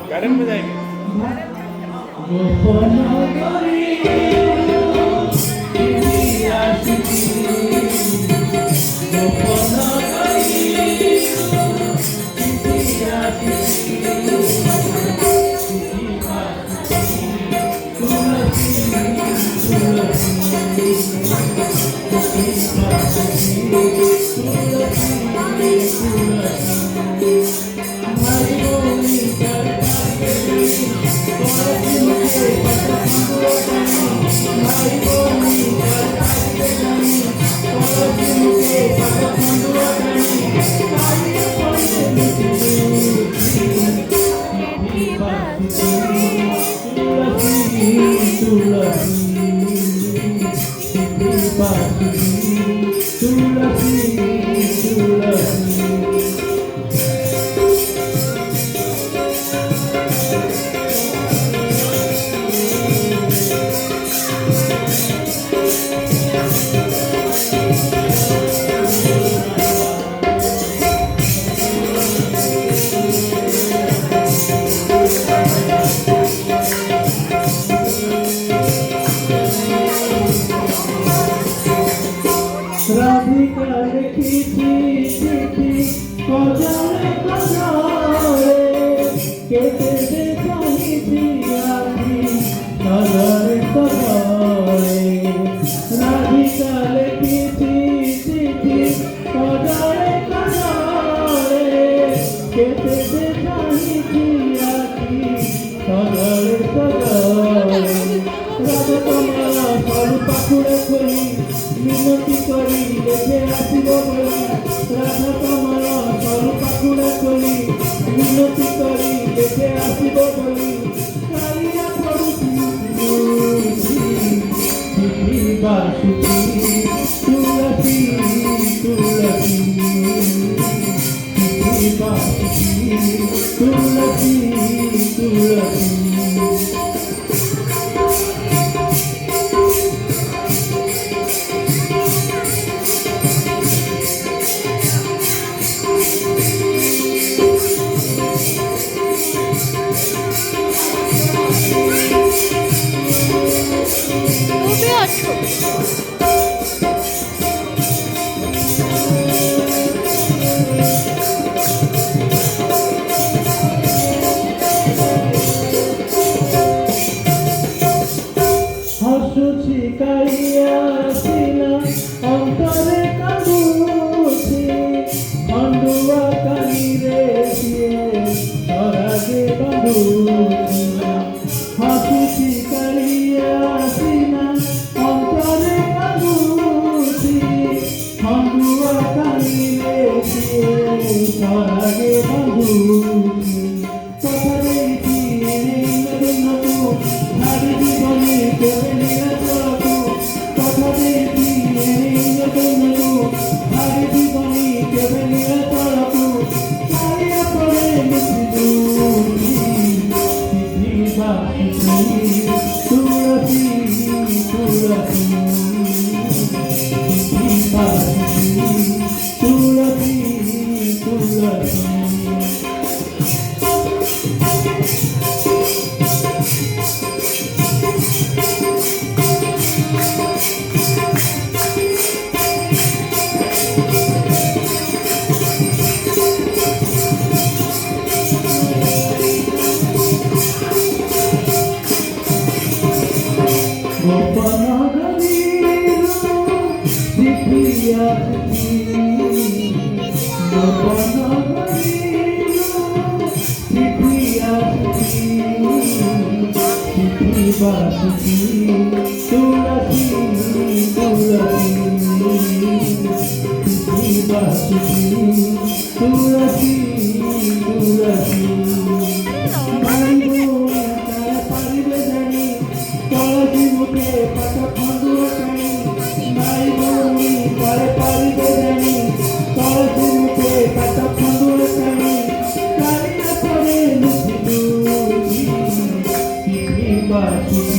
Garden में जाएंगे। রাধিকা লিখিছি চিঠি কজনে কজরে কেটে দেখাইছি আখি কজরে কজরে রাধিকা লিখিছি চিঠি কজনে কজরে কেটে দেখাইছি আখি কজরে কজরে রাধা সরু পাখুড়ে খোলি মিনতি করি দেখে আসিব বলি রাধা কমল সরু পাখুড়া করি মিনতি করি দেখে আসিব বলি কালিয়া পড়ুছি বাসুকি তুলসী তুলসী বাসুকি তুলসী তুলসী শিকাইয়া ছিলা অন্তরে কাঁদুছি খন্ডুয়া কানিরে সরাগে বাঁধুছি হাসি শিকাইয়া ছিলা অন্তরে কাঁদুছি খন্ডুয়া কানিরে সরাগে বাঁধুছি কথা দিয়েছি নারী জীবনে কেবে নিরাপদ কথা দিয়েছি নারী জীবনে কেবে নিরাপদ কালিয়া পড়ে তুলসী তুলসী তুলসী তুলসী বাসুকি তুলসী তুলসী বাসুকি তুলসী তুলসী পারিবে জানি তুলসী মুখে পাতা খন্ডুয়া কানি ভাই বোনি তারে পারিবে জানি তুলসী মুখে পাতা খন্ডুয়া কানি কালিয়া পড়ে লুচি বাসুকি